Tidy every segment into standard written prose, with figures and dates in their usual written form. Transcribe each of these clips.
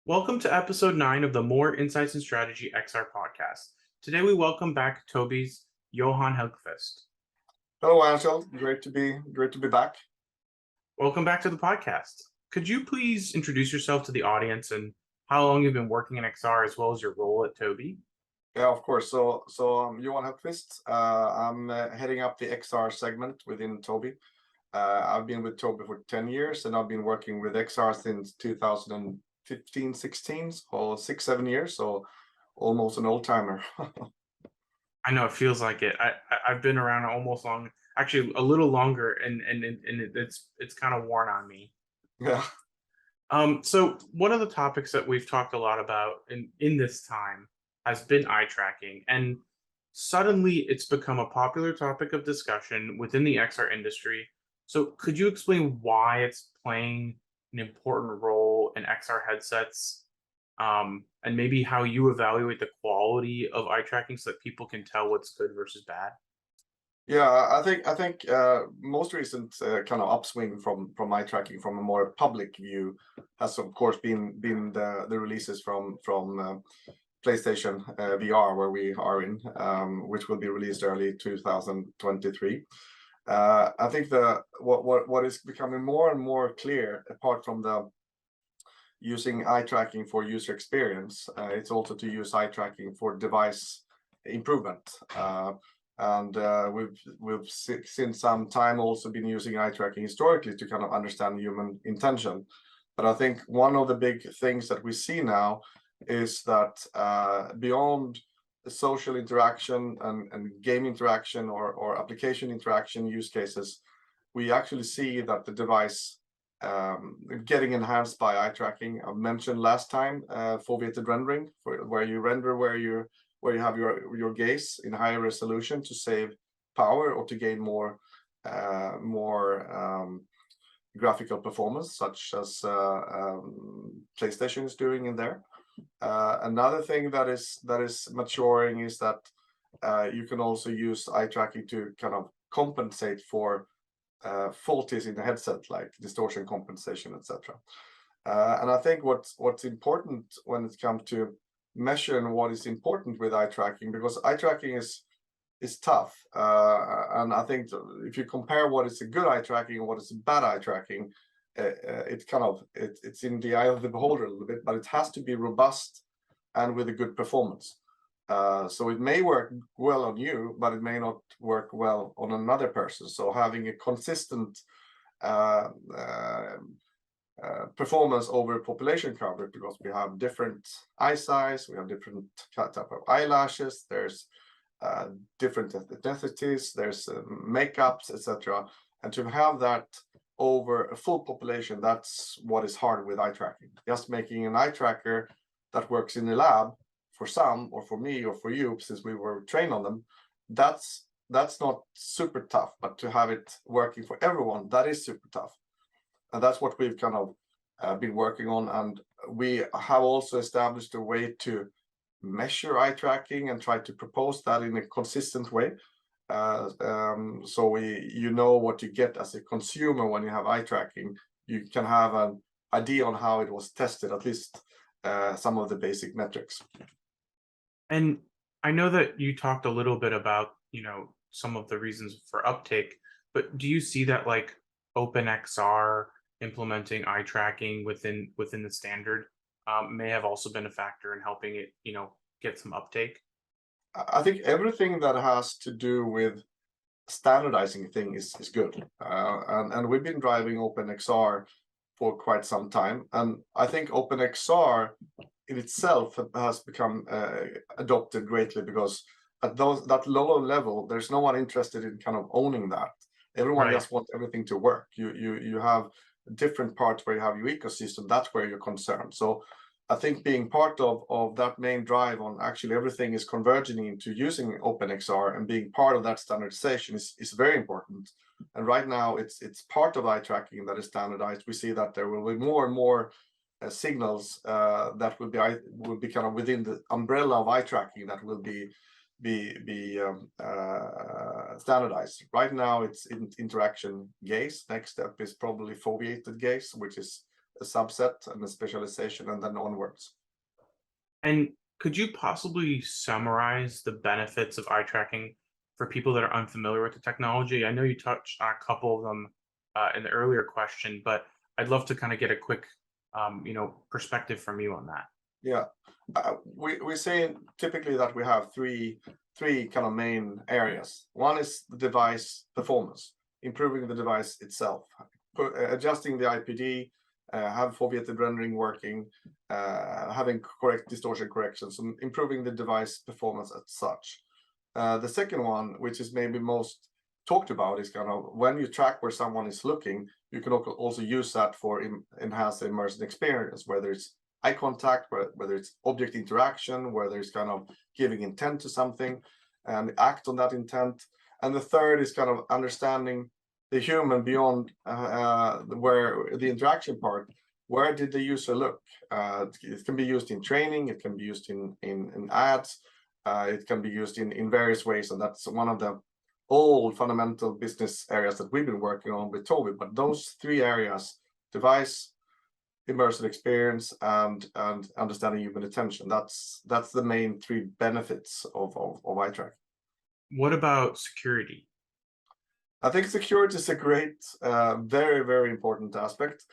Welcome to episode 9 of the Moor Insights and Strategy XR podcast. Today we welcome back Tobii's Johan Hellqvist. Hello, Anshel. Great to be back. Welcome back to the podcast. Could you please introduce yourself to the audience and how long you've been working in XR as well as your role at Tobii? Yeah, of course. So I'm Johan Hellqvist. I'm heading up the XR segment within Tobii. I've been with Tobii for 10 years, and I've been working with XR since 2015, 16, so 6, 7 years. So almost an old timer. I know it feels like it. I've been around almost long, actually a little longer, and it's kind of worn on me. Yeah. So one of the topics that we've talked a lot about in this time has been eye tracking, and suddenly it's become a popular topic of discussion within the XR industry. So could you explain why it's playing an important role in XR headsets, and maybe how you evaluate the quality of eye tracking so that people can tell what's good versus bad? Yeah, I think most recent kind of upswing from eye tracking from a more public view has of course been the releases from PlayStation VR, where we are in, which will be released early 2023. I think what is becoming more and more clear, apart from the using eye tracking for user experience, it's also to use eye tracking for device improvement. And we've since some time also been using eye tracking historically to kind of understand human intention. But I think one of the big things that we see now is that beyond the social interaction and game interaction or application interaction use cases, we actually see that the device getting enhanced by eye tracking. I mentioned last time foveated rendering, where you render where you have your gaze in higher resolution to save power or to gain more graphical performance, such as PlayStation is doing in there. Another thing that is maturing is that you can also use eye tracking to kind of compensate for faulties in the headset, like distortion compensation, etc. And I think what's important when it comes to measuring what is important with eye tracking, because eye tracking is tough, and I think if you compare what is a good eye tracking and what is a bad eye tracking, it's in the eye of the beholder a little bit, but it has to be robust and with a good performance. So it may work well on you, but it may not work well on another person. So having a consistent uh, uh, performance over population coverage, because we have different eye size, we have different type of eyelashes, there's different ethnicities, there's makeups, etc. And to have that over a full population, that's what is hard with eye tracking. Just making an eye tracker that works in the lab for some, or for me, or for you, since we were trained on them, that's not super tough. But to have it working for everyone, that is super tough. And that's what we've kind of been working on. And we have also established a way to measure eye tracking and try to propose that in a consistent way. So you know what you get as a consumer when you have eye tracking. You can have an idea on how it was tested, at least some of the basic metrics. And I know that you talked a little bit about, some of the reasons for uptake, but do you see that like OpenXR implementing eye tracking within the standard may have also been a factor in helping it, get some uptake? I think everything that has to do with standardizing thing is good. And we've been driving OpenXR for quite some time. And I think OpenXR in itself has become adopted greatly, because at that lower level, there's no one interested in kind of owning that. Everyone Right. just wants everything to work. You have different parts where you have your ecosystem. That's where you're concerned. So I think being part of that main drive on actually everything is converging into using OpenXR and being part of that standardization is very important. And right now it's part of eye tracking that is standardized. We see that there will be more and more signals that will be kind of within the umbrella of eye tracking that will be standardized. Right now it's interaction gaze. Next step is probably foveated gaze, which is a subset and a specialization, and then onwards. And could you possibly summarize the benefits of eye tracking for people that are unfamiliar with the technology? I know you touched on a couple of them in the earlier question, but I'd love to kind of get a quick, perspective from you on that. Yeah, we say typically that we have three kind of main areas. One is the device performance, improving the device itself, adjusting the IPD, have foveated rendering working, having correct distortion corrections, and improving the device performance as such. The second one, which is maybe most talked about, is kind of when you track where someone is looking, you can also use that for enhance the immersive experience, whether it's eye contact, whether it's object interaction, whether it's kind of giving intent to something and act on that intent. And the third is kind of understanding the human beyond where the interaction part. Where did the user look? It can be used in training, it can be used in ads, it can be used in various ways, and that's one of the old fundamental business areas that we've been working on with Tobii. But those three areas, device, immersive experience, and understanding human attention, that's the main three benefits of eye tracking. What about security? I think security is a great, very, very important aspect,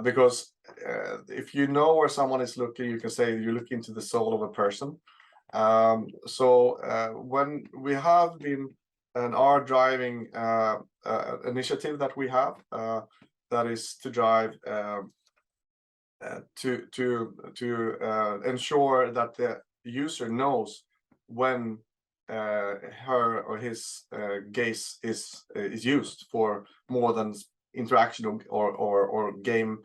because if you know where someone is looking, you can say you look into the soul of a person. So when we have been and are driving initiative that we have, that is to drive to ensure that the user knows when her or his gaze is used for more than interaction or game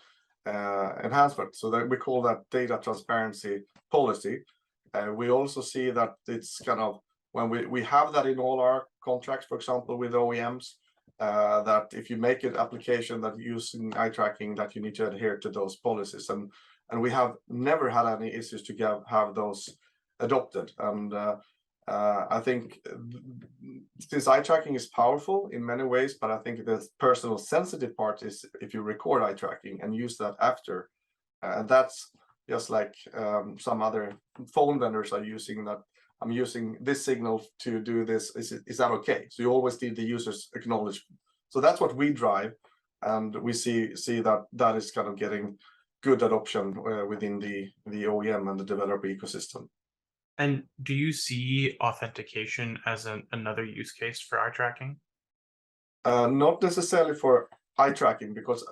enhancement. So that we call that data transparency policy. We also see that it's kind of when we have that in all our contracts, for example, with OEMs, that if you make an application that using eye tracking, that you need to adhere to those policies, and we have never had any issues to have those adopted. And I think since eye tracking is powerful in many ways, but I think the personal sensitive part is if you record eye tracking and use that after, and that's just like some other phone vendors are using that. I'm using this signal to do this. Is that okay? So you always need the user's acknowledgement. So that's what we drive, and we see that is kind of getting good adoption within the OEM and the developer ecosystem. And do you see authentication as another use case for eye tracking? Not necessarily for eye tracking, because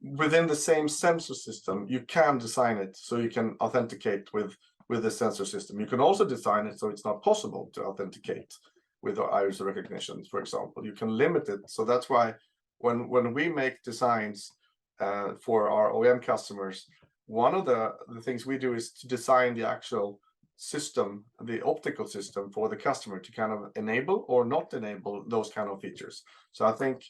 within the same sensor system, you can design it so you can authenticate with the sensor system. You can also design it so it's not possible to authenticate with iris recognition, for example. You can limit it. So that's why when we make designs for our OEM customers, one of the things we do is to design the actual system, the optical system for the customer to kind of enable or not enable those kind of features. So I think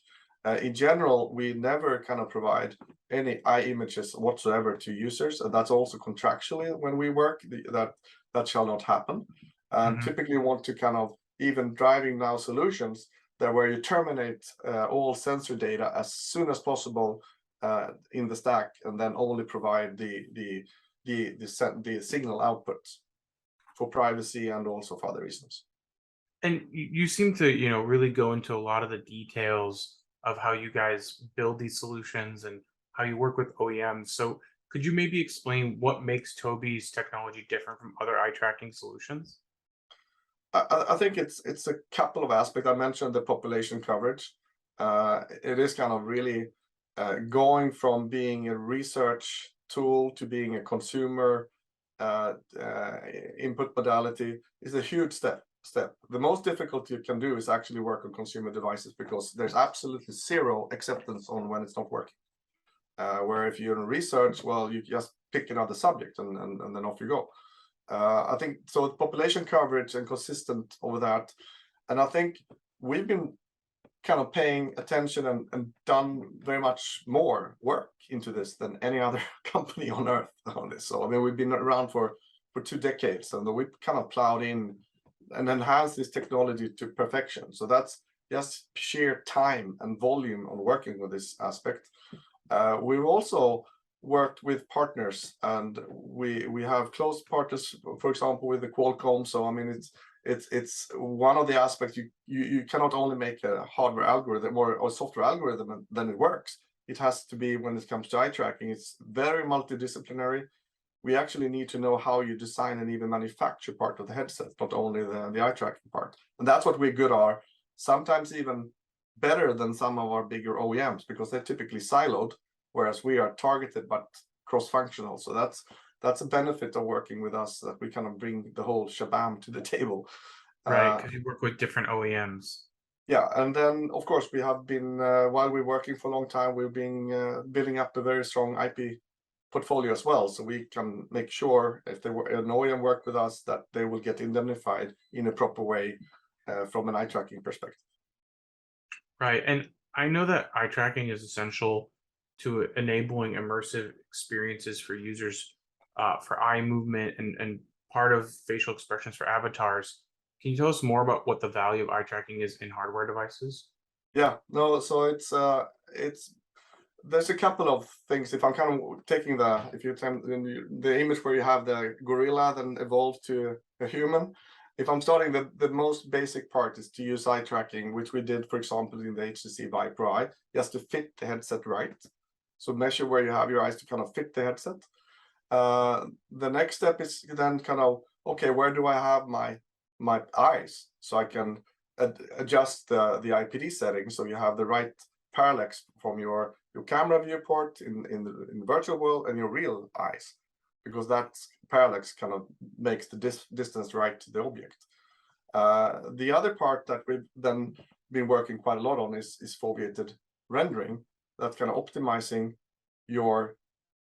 in general, we never kind of provide any eye images whatsoever to users, and that's also contractually when we work, that shall not happen. And typically want to kind of even driving now solutions that where you terminate all sensor data as soon as possible in the stack, and then only provide the signal outputs for privacy and also for other reasons. And you seem to, really go into a lot of the details of how you guys build these solutions and how you work with OEMs. So could you maybe explain what makes Tobii's technology different from other eye tracking solutions? I think it's a couple of aspects. I mentioned the population coverage. It is kind of really going from being a research tool to being a consumer input modality is a huge step. The most difficult you can do is actually work on consumer devices, because there's absolutely zero acceptance on when it's not working. Where if you're in research, well, you just pick another subject and then off you go. I think so. Population coverage and consistent over that, and I think we've been kind of paying attention and done very much more work into this than any other company on earth on this. So I mean, we've been around for 2 decades, and we've kind of plowed in and enhanced this technology to perfection. So that's just sheer time and volume on working with this aspect. We've also worked with partners, and we have close partners, for example, with the Qualcomm. So I mean, it's one of the aspects you cannot only make a hardware algorithm or software algorithm and then it works. It has to be, when it comes to eye tracking, it's very multidisciplinary. We actually need to know how you design and even manufacture part of the headset, not only the eye tracking part. And that's what we're good at, sometimes even better than some of our bigger OEMs, because they're typically siloed, whereas we are targeted but cross-functional. So that's a benefit of working with us, that we kind of bring the whole shabam to the table. Right, because you work with different OEMs. Yeah, and then of course we have been, while we're working for a long time, we've been building up a very strong IP portfolio as well, so we can make sure if they were an OEM work with us, that they will get indemnified in a proper way from an eye tracking perspective. Right. And I know that eye tracking is essential to enabling immersive experiences for users for eye movement and part of facial expressions for avatars. Can you tell us more about what the value of eye tracking is in hardware devices? Yeah, no, so it's there's a couple of things. If I'm kind of taking if you attempt the image where you have the gorilla then evolved to a human, if I'm starting, the most basic part is to use eye tracking, which we did, for example, in the HTC Vive Pro Eye, just to fit the headset right. So measure where you have your eyes to kind of fit the headset. The next step is then kind of, okay, where do I have my eyes? So I can adjust the IPD settings so you have the right parallax from your camera viewport in the virtual world and your real eyes, because that parallax kind of makes the distance right to the object. The other part that we've then been working quite a lot on is foveated rendering, that's kind of optimizing your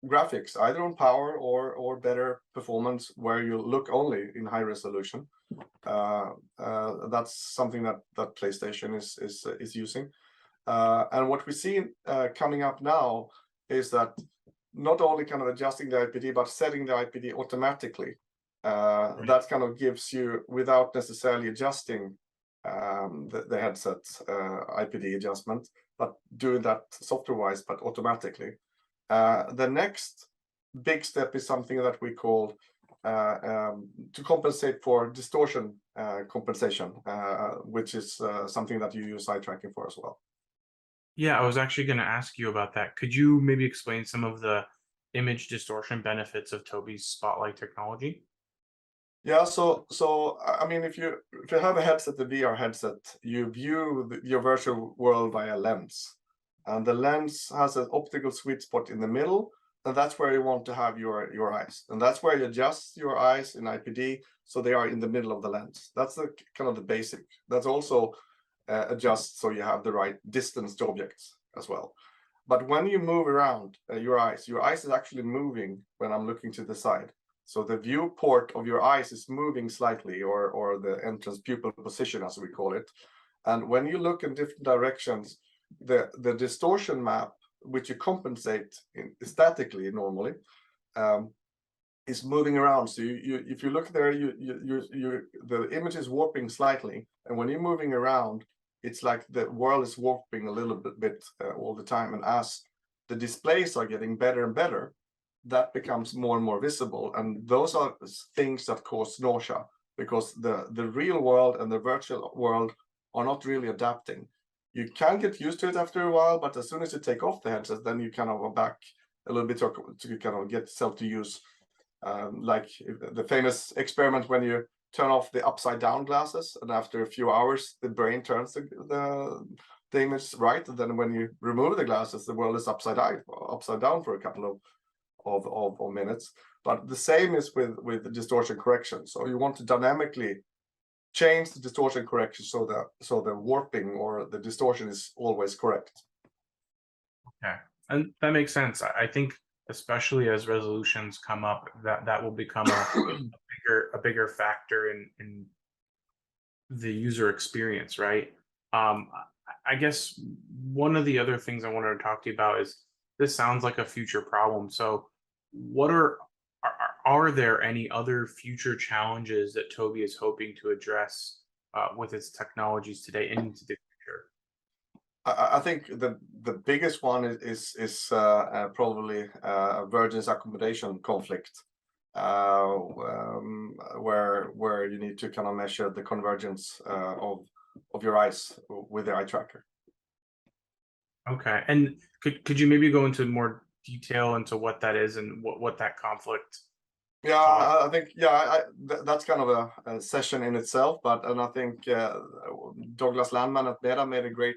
graphics either on power or better performance, where you look only in high resolution. That's something that PlayStation is using. And what we see coming up now is that not only kind of adjusting the IPD, but setting the IPD automatically. Right. That kind of gives you, without necessarily adjusting the headset IPD adjustment, but doing that software-wise, but automatically. The next big step is something that we call to compensate for distortion compensation, which is something that you use eye tracking for as well. Yeah, I was actually going to ask you about that. Could you maybe explain some of the image distortion benefits of Tobii's Spotlight technology? Yeah, so I mean, if you have a headset, the VR headset, you view your virtual world via lens, and the lens has an optical sweet spot in the middle, and that's where you want to have your eyes, and that's where you adjust your eyes in IPD so they are in the middle of the lens. That's the kind of the basic. That's also adjust so you have the right distance to objects as well. But when you move around your eyes is actually moving when I'm looking to the side. So the viewport of your eyes is moving slightly, or the entrance pupil position, as we call it. And when you look in different directions, the distortion map, which you compensate statically normally, is moving around. So if you look there, the image is warping slightly, and when you're moving around, it's like the world is warping a little bit all the time. And as the displays are getting better and better, that becomes more and more visible, and those are things that cause nausea, because the real world and the virtual world are not really adapting. You can get used to it after a while, but as soon as you take off the headset, then you kind of go back a little bit to kind of get yourself to use, like the famous experiment when you turn off the upside down glasses, and after a few hours the brain turns the image right, and then when you remove the glasses, the world is upside down for a couple of minutes. But the same is with the distortion correction. So you want to dynamically change the distortion correction so the warping or the distortion is always correct. Okay. And that makes sense. I think especially as resolutions come up, that will become a bigger factor in the user experience, right? I guess one of the other things I wanted to talk to you about is, this sounds like a future problem. So, what are there any other future challenges that Tobii is hoping to address with its technologies today into the future? I think the biggest one is probably vergence-accommodation conflict, where you need to kind of measure the convergence of your eyes with the eye tracker. Okay. And could you maybe go into more detail into what that is and what that conflict Yeah, causes? I think that's kind of a session in itself, and I think Douglas Landman at Meta made a great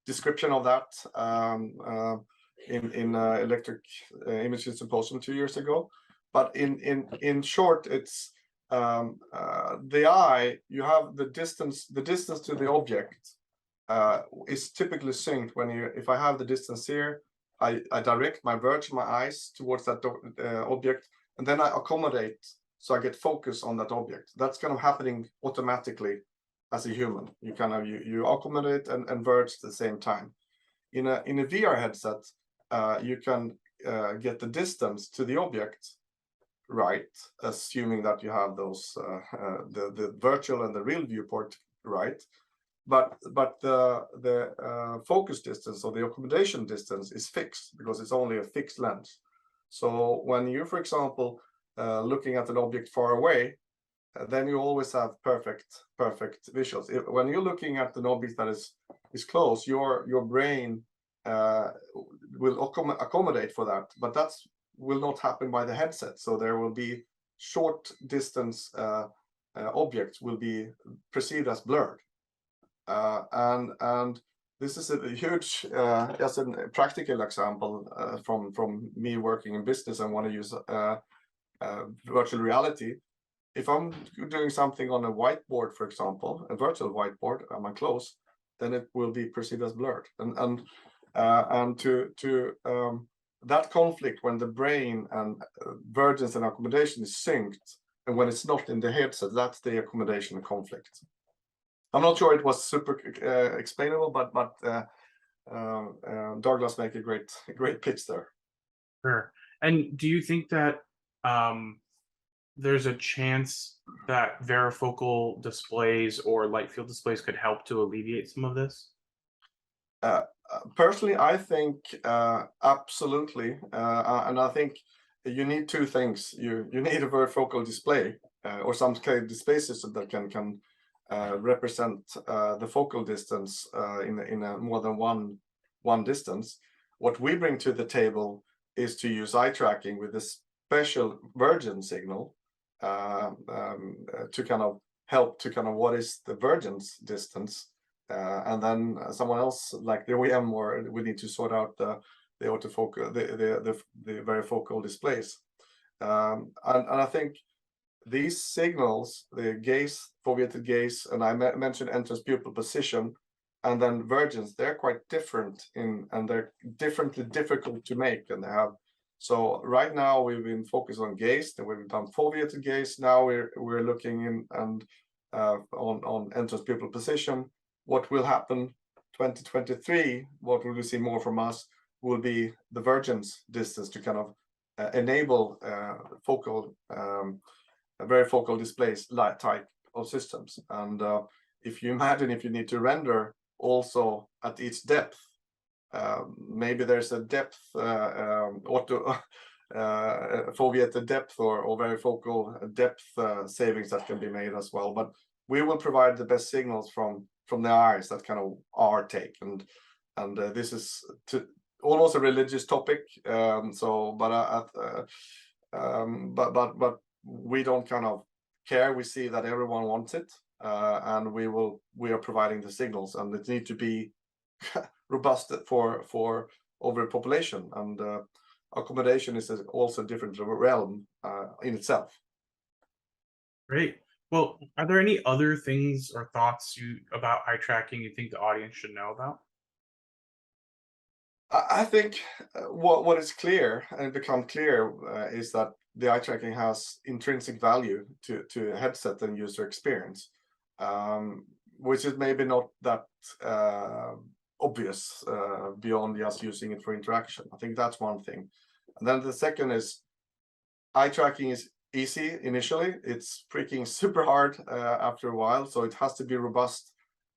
description of that in Electric Imaging Symposium 2 years ago. But in short, it's the eye. You have the distance to the object is typically synced when if I have the distance here, I direct my my eyes towards that object, and then I accommodate so I get focus on that object. That's kind of happening automatically as a human. You kind of you accommodate and verge at the same time. In a VR headset, you can get the distance to the object right, assuming that you have those the virtual and the real viewport right. But the focus distance or the accommodation distance is fixed because it's only a fixed lens. So when you, for example, looking at an object far away, then you always have perfect visuals. When you're looking at an object that is close, your brain will accommodate for that, but that's will not happen by the headset. So there will be short distance objects will be perceived as blurred. And this is a huge, just a practical example from me working in business and want to use virtual reality. If I'm doing something on a whiteboard, for example, a virtual whiteboard, am I close, then it will be perceived as blurred. And to that conflict when the brain and vergence and accommodation is synced, and when it's not in the headset, that's the accommodation conflict. I'm not sure it was super explainable, but Douglas make a great pitch there. Sure. And do you think that there's a chance that varifocal displays or light field displays could help to alleviate some of this? Personally, I think absolutely, and I think you need two things. You need a varifocal display or some kind of display system that can represent the focal distance in a more than one distance. What we bring to the table is to use eye tracking with a special vergence signal to kind of help to kind of what is the vergence distance, and then someone else like the OEM or we need to sort out the autofocal the varifocal displays, and I think these signals, the gaze, foveated gaze, and I mentioned entrance pupil position, and then vergence, they're quite different and they're differently difficult to make. And they have, so right now we've been focused on gaze, then we've done foveated gaze. Now we're looking in and on entrance pupil position. What will happen 2023? What will we see more from us? Will be the vergence distance to kind of enable focal. Varifocal displays type of systems. And if you imagine if you need to render also at each depth, maybe there's a depth auto foveated depth or varifocal depth savings that can be made as well. But we will provide the best signals from the eyes. That kind of our take, and this is almost a religious topic. But we don't kind of care. We see that everyone wants it, and we are providing the signals, and it needs to be robust for overpopulation, and accommodation is also a different realm in itself. Great. Well, are there any other things or thoughts about eye tracking you think the audience should know about? I think what is clear and become clear is that the eye tracking has intrinsic value to a headset and user experience, which is maybe not that obvious beyond just using it for interaction. I think that's one thing. And then the second is eye tracking is easy initially. It's freaking super hard after a while. So it has to be robust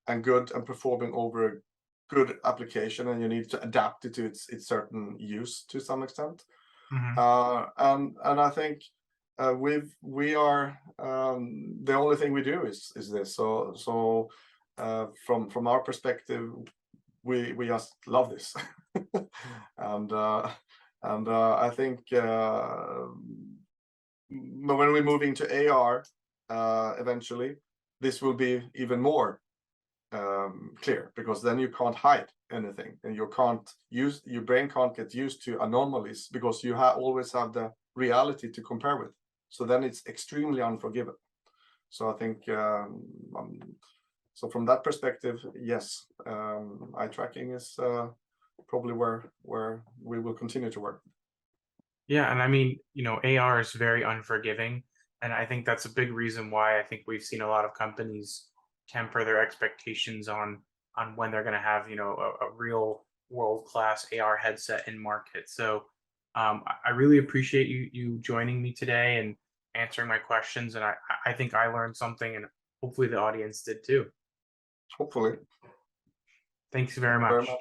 and good and performing over good application, and you need to adapt it to its certain use to some extent. Mhm. And I think we are the only thing we do is this. So from our perspective, we just love this, and I think when we move into AR eventually, this will be even more clear, because then you can't hide anything, and your brain can't get used to anomalies, because you always have the reality to compare with. So then it's extremely unforgiving. So I think so from that perspective, yes, eye tracking is probably where we will continue to work. Yeah, and I mean, AR is very unforgiving, and I think that's a big reason why I think we've seen a lot of companies temper their expectations on when they're going to have, a real world-class AR headset in market. So, I really appreciate you joining me today and answering my questions, and I think I learned something, and hopefully the audience did too. Hopefully. Thanks Thank very you very much. much.